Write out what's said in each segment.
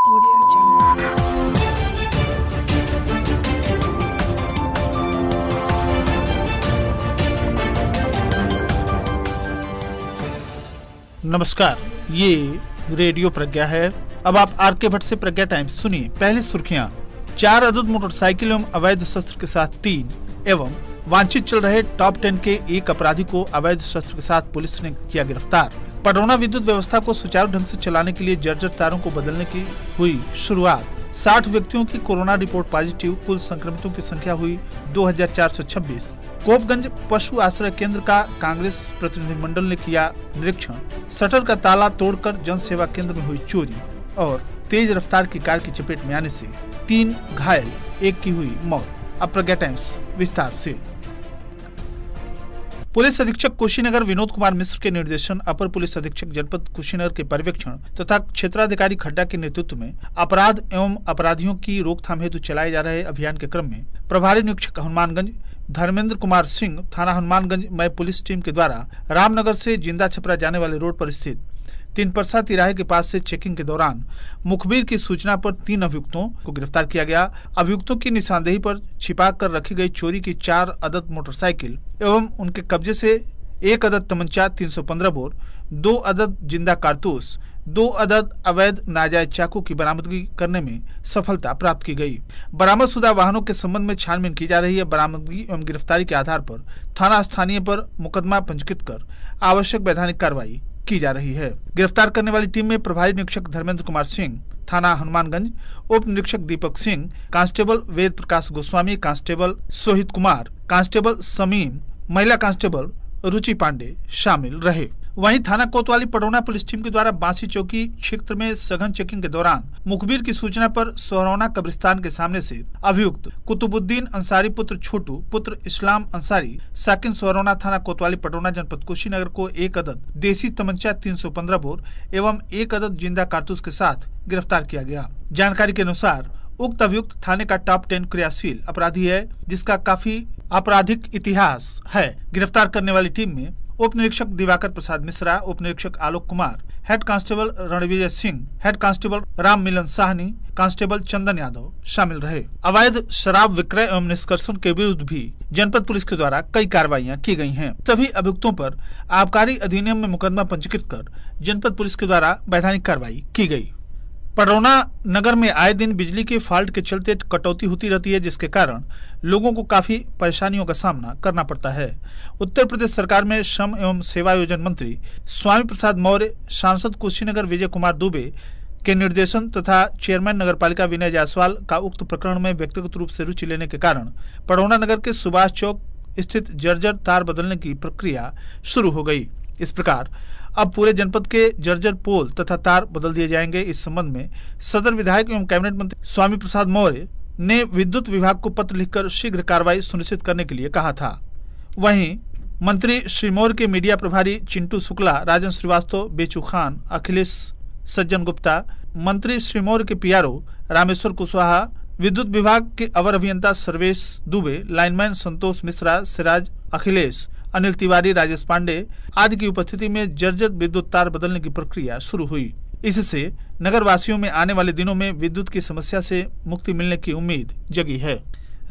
Audio Jungle. नमस्कार, ये radio प्रज्ञा है। अब आप आर के भट्ट से प्रज्ञा टाइम्स सुनिए। पहली सुर्खियां। 4 अदद मोटरसाइकिल एवं अवैध शस्त्र के साथ 3 एवं वांछित चल रहे टॉप 10 के एक अपराधी को अवैध शस्त्र के साथ पुलिस ने किया गिरफ्तार। पडरौना विद्युत व्यवस्था को सुचारू ढंग से चलाने के लिए जर्जर तारों को बदलने की हुई शुरुआत। 60 व्यक्तियों की कोरोना रिपोर्ट पॉजिटिव, कुल संक्रमितों की संख्या हुई 2426। कोपगंज पशु आश्रय केंद्र का कांग्रेस प्रतिनिधिमंडल ने किया निरीक्षण। शटर का ताला तोड़कर जन सेवा केंद्र में हुई चोरी और तेज रफ्तार की कार की चपेट में आने से 3 घायल, 1 की हुई मौत। अब प्रज्ञा टाइम्स विस्तार से। पुलिस अधीक्षक कुशीनगर विनोद कुमार मिश्र के निर्देशन, अपर पुलिस अधीक्षक जनपद कुशीनगर के पर्यवेक्षण तथा क्षेत्राधिकारी खड्डा के नेतृत्व में अपराध एवं अपराधियों की रोकथाम हेतु चलाए जा रहे अभियान के क्रम में प्रभारी निरीक्षक हनुमानगंज धर्मेंद्र कुमार सिंह थाना हनुमानगंज में पुलिस टीम के द्वारा रामनगर से जिंदा छपरा जाने वाले रोड पर स्थित 3 परसा तिराहे के पास से चेकिंग के दौरान मुखबिर की सूचना पर 3 अभियुक्तों को गिरफ्तार किया गया। अभियुक्तों की निशानदेही पर छिपा कर रखी गई चोरी की 4 अदद मोटरसाइकिल एवं उनके कब्जे से 1 अदद तमंचा 315 बोर, 2 अदद जिंदा कारतूस, 2 अदद अवैध नाजायज चाकू की बरामदगी करने में सफलता प्राप्त की गई। बरामदशुदा वाहनों के संबंध में छानबीन की जा रही है। बरामदगी एवं गिरफ्तारी के आधार पर थाना स्थानीय पर मुकदमा पंजीकृत कर आवश्यक वैधानिक कार्रवाई की जा रही है। गिरफ्तार करने वाली टीम में प्रभारी निरीक्षक धर्मेंद्र कुमार सिंह थाना हनुमानगंज, उप निरीक्षक Deepak Singh, constable Ved Prakash Goswami, constable Sohit Kumar, constable Sameem, महिला कांस्टेबल रुचि पांडे शामिल रहे। वहीं थाना कोतवाली पडरौना पुलिस टीम के द्वारा बांसी चौकी क्षेत्र में सघन चेकिंग के दौरान मुखबिर की सूचना पर सोहरौना कब्रिस्तान के सामने से अभियुक्त कुतुबुद्दीन अंसारी पुत्र छोटू पुत्र इस्लाम अंसारी साकिन सोहरौना थाना कोतवाली पडरौना जनपद कुशीनगर को 1 अदद देसी तमंचा 315 बोर एवं 1 अदद जिंदा कारतूस के साथ गिरफ्तार किया गया। जानकारी के अनुसार उक्त अभियुक्त थाने का टॉप 10 क्रियाशील अपराधी है, जिसका काफी आपराधिक इतिहास है। गिरफ्तार करने वाली टीम में उप निरीक्षक दिवाकर प्रसाद मिश्रा, उप निरीक्षक Alok Kumar, head constable Ranvijay Singh, head constable Ram Milan Sahni, constable Chandan Yadav शामिल रहे। अवैध शराब विक्रय एवं निष्कर्षण के विरुद्ध भी जनपद पुलिस के द्वारा कई कार्रवाइयां की गई हैं। सभी अभियुक्तों पर आबकारी अधिनियम में मुकदमा पंजीकृत कर जनपद पुलिस के द्वारा वैधानिक कार्रवाई की गई। पडरौना नगर में आए दिन बिजली के फॉल्ट के चलते कटौती होती रहती है, जिसके कारण लोगों को काफी परेशानियों का सामना करना पड़ता है। उत्तर प्रदेश सरकार में श्रम एवं सेवा योजना मंत्री स्वामी प्रसाद मौर्य, सांसद कुशीनगर विजय कुमार दुबे के निर्देशन तथा चेयरमैन नगर पालिका विनय जायसवाल का उक्त प्रकरण में व्यक्तिगत रूप से रुचि लेने के कारण पडरौना नगर के सुभाष चौक स्थित जर्जर तार बदलने की प्रक्रिया शुरू हो गई। इस प्रकार अब पूरे जनपद के जर्जर पोल तथा तार बदल दिए जाएंगे। इस संबंध में सदर विधायक एवं कैबिनेट मंत्री स्वामी प्रसाद मौर्य ने विद्युत विभाग को पत्र लिखकर शीघ्र कार्रवाई सुनिश्चित करने के लिए कहा था। वहीं मंत्री श्री मौर्य के मीडिया प्रभारी चिंटू शुक्ला, राजन श्रीवास्तव, बेचू खान, अखिलेश सज्जन गुप्ता, मंत्री श्री मौर्य के पीआरओ रामेश्वर कुशवाहा, विद्युत विभाग के अवर अभियंता सर्वेश दुबे, लाइनमैन संतोष मिश्रा, सिराज, अखिलेश, अनिल तिवारी, राजेश पांडे आदि की उपस्थिति में जर्जर विद्युत तार बदलने की प्रक्रिया शुरू हुई। इससे नगर वासियों में आने वाले दिनों में विद्युत की समस्या से मुक्ति मिलने की उम्मीद जगी है।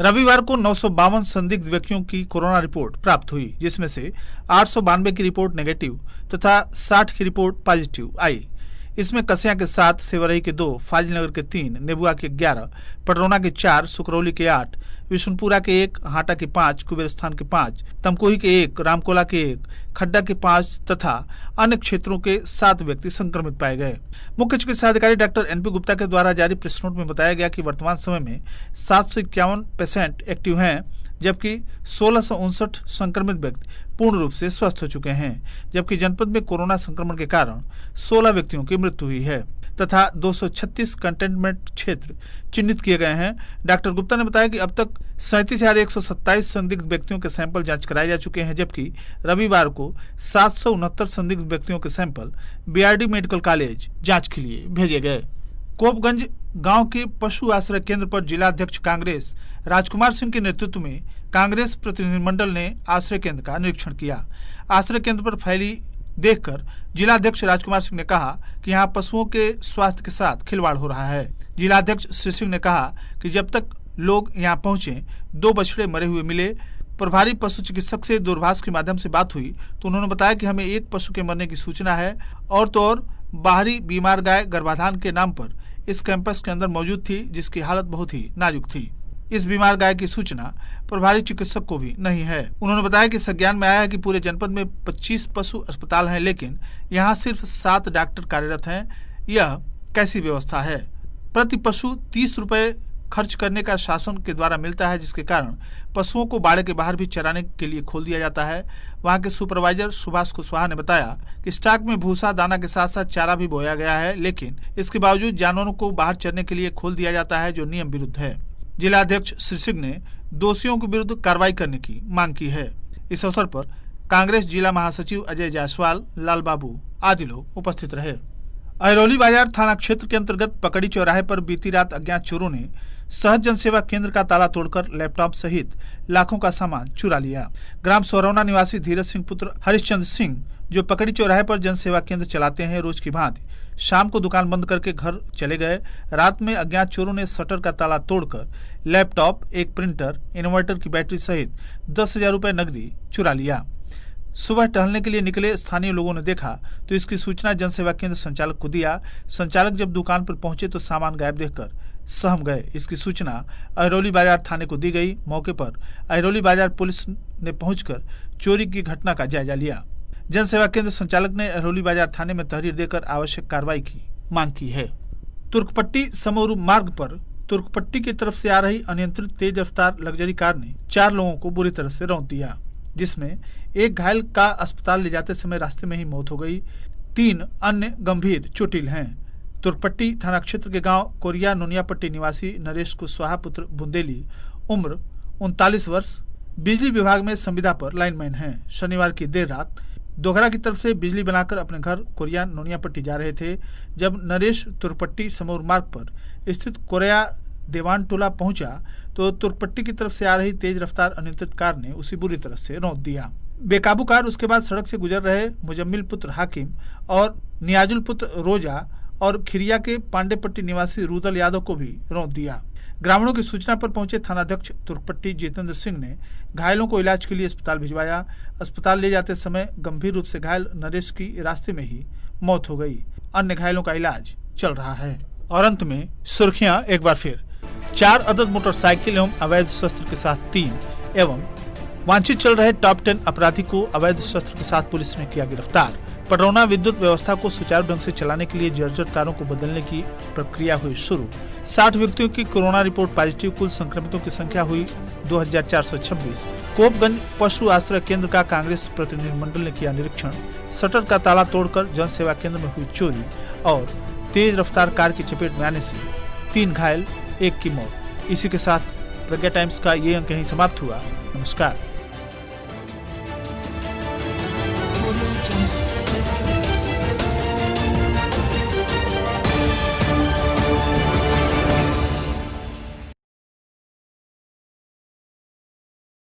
रविवार को 952 संदिग्ध व्यक्तियों की कोरोना रिपोर्ट प्राप्त हुई, जिसमें से 892 की रिपोर्ट नेगेटिव तथा 60 की रिपोर्ट पॉजिटिव आई। इसमें कसिया के 7, सेवरही के 2, फाजिलनगर के 3, नेबुआ के 11, पडरौना के 4, सुकरौली के 8, विशुनपुरा के 1, हाटा के 5, कुबेरस्थान के 5, तमकोही के 1, रामकोला के 1, खड्डा के 5 तथा अन्य क्षेत्रों के 7 व्यक्ति संक्रमित पाए गए। मुख्य चिकित्सा अधिकारी डॉक्टर एनपी गुप्ता के द्वारा जारी प्रेस नोट में बताया गया कि वर्तमान समय में 751 पेशेंट एक्टिव हैं, जबकि 1659 संक्रमित व्यक्ति पूर्ण रूप से स्वस्थ हो चुके हैं, जबकि जनपद में कोरोना संक्रमण के कारण 16 व्यक्तियों की मृत्यु हुई है तथा 236 कंटेनमेंट क्षेत्र चिन्हित किए गए हैं। डॉक्टर गुप्ता ने बताया कि अब तक 37,127 संदिग्ध व्यक्तियों के सैंपल जांच कराए जा चुके हैं, जबकि रविवार को 769 संदिग्ध व्यक्तियों के सैंपल बीआरडी मेडिकल कॉलेज जांच के लिए भेजे गए। कोपगंज गांव के पशु आश्रय केंद्र पर जिला अध्यक्ष कांग्रेस राजकुमार सिंह के नेतृत्व में कांग्रेस प्रतिनिधिमंडल ने आश्रय केंद्र का निरीक्षण किया। आश्रय केंद्र पर फैली देखकर जिलाध्यक्ष राजकुमार सिंह ने कहा कि यहाँ पशुओं के स्वास्थ्य के साथ खिलवाड़ हो रहा है। जिलाध्यक्ष श्री सिंह ने कहा कि जब तक लोग यहाँ पहुंचे 2 बछड़े मरे हुए मिले। प्रभारी पशु चिकित्सक से दूरभाष के माध्यम से बात हुई तो उन्होंने बताया कि हमें एक पशु के मरने की सूचना है और तो और बाहरी बीमार गाय गर्भाधान के नाम पर इस कैंपस के अंदर मौजूद थी, जिसकी हालत बहुत ही नाजुक थी। इस बीमार गाय की सूचना प्रभारी चिकित्सक को भी नहीं है। उन्होंने बताया कि संज्ञान में आया है कि पूरे जनपद में 25 पशु अस्पताल हैं, लेकिन यहाँ सिर्फ 7 डॉक्टर कार्यरत हैं। यह कैसी व्यवस्था है? प्रति पशु 30 रुपए खर्च करने का शासन के द्वारा मिलता है, जिसके कारण पशुओं को बाड़े के बाहर भी चराने के लिए खोल दिया जाता है। वहां के सुपरवाइजर सुभाष कुशवाहा ने बताया कि स्टॉक में भूसा दाना के साथ साथ चारा भी बोया गया है, लेकिन इसके बावजूद जानवरों को बाहर चरने के लिए खोल दिया जाता है, जो नियम विरुद्ध है। जिलाध्यक्ष श्री सिंह ने दोषियों के विरुद्ध कार्रवाई करने की मांग की है। इस अवसर पर कांग्रेस जिला महासचिव अजय जायसवाल, लाल बाबू आदि लोग उपस्थित रहे। अहिरौली बाजार थाना क्षेत्र के अंतर्गत पकड़ी चौराहे पर बीती रात अज्ञात चोरों ने सहज जनसेवा केंद्र का ताला तोड़कर लैपटॉप सहित लाखों का सामान चुरा लिया। ग्राम सोरौना निवासी धीरज सिंह पुत्र हरिश्चंद्र सिंह, जो पकड़ी चौराहे पर जनसेवा केंद्र चलाते हैं, रोज की भांति शाम को दुकान बंद करके घर चले गए। रात में अज्ञात चोरों ने शटर का ताला तोड़कर लैपटॉप, एक प्रिंटर, इन्वर्टर की बैटरी सहित 10,000 रुपए नकदी चुरा लिया। सुबह टहलने के लिए निकले स्थानीय लोगों ने देखा तो इसकी सूचना जनसेवा केंद्र संचालक को दिया। संचालक जब दुकान पर पहुंचे तो सामान गायब देखकर सहम गए। इसकी सूचना अहिरौली बाजार थाने को दी गई। मौके पर अहिरौली बाजार पुलिस ने पहुंचकर चोरी की घटना का जायजा लिया। जनसेवा केंद्र संचालक ने अहिरौली बाजार थाने में तहरीर देकर आवश्यक कार्रवाई की मांग की है। तुर्कपट्टी समौरू मार्ग पर तुर्कपट्टी की तरफ से आ रही अनियंत्रित तेज रफ्तार लग्जरी कार ने 4 लोगों को बुरी तरह से रौंद दिया, जिसमें एक घायल का अस्पताल ले जाते समय रास्ते में ही मौत हो गई। 3 अन्य गंभीर चोटिल हैं। तुर्कपट्टी थाना क्षेत्र के गांव कोरिया नोनियापट्टी निवासी नरेश कुशवाहा पुत्र बुंदेली, उम्र 39 वर्ष, बिजली विभाग में संविदा पर लाइनमैन हैं। शनिवार की देर रात दोघरा की तरफ से बिजली बनाकर अपने घर कोरिया नोनियापट्टी जा रहे थे। जब नरेश तुर्कपट्टी समौर मार्ग पर स्थित कोरिया देवान टोला पहुंचा तो तुर्कपट्टी की तरफ से आ रही तेज रफ्तार अनियंत्रित कार ने उसे बुरी तरह से रौंद दिया। बेकाबू कार उसके बाद सड़क से गुजर रहे मुजम्मिल पुत्र हाकिम और नियाजुल पुत्र रोजा और खिरिया के पांडेपट्टी निवासी रुदल यादव को भी रौंद दिया। ग्रामीणों की सूचना पर पहुंचे थानाध्यक्ष तुर्कपट्टी जितेंद्र सिंह ने घायलों को इलाज के लिए अस्पताल भिजवाया। अस्पताल ले जाते समय गंभीर रूप से घायल नरेश की रास्ते में ही मौत हो गई। अन्य घायलों का इलाज चल रहा है। और अंत में सुर्खियां एक बार फिर। 4 अदद मोटरसाइकिल एवं अवैध शस्त्र के साथ 3 एवं वांछित चल रहे टॉप 10 अपराधी को अवैध शस्त्र के साथ पुलिस ने किया गिरफ्तार। पडरौना विद्युत व्यवस्था को सुचारू ढंग से चलाने के लिए जर्जर तारों को बदलने की प्रक्रिया हुई शुरू। 60 व्यक्तियों की कोरोना रिपोर्ट पॉजिटिव। कुल संक्रमितों की संख्या हुई 2426। कोपगंज पशु आश्रय केंद्र का कांग्रेस प्रतिनिधिमंडल ने किया निरीक्षण। शटर का ताला तोड़कर जन सेवा केंद्र में हुई चोरी और तेज रफ्तार कार की चपेट में आने से 3 घायल, 1 की मौत। इसी के साथ प्रज्ञा टाइम्स का ये अंक यहीं समाप्त हुआ। नमस्कार।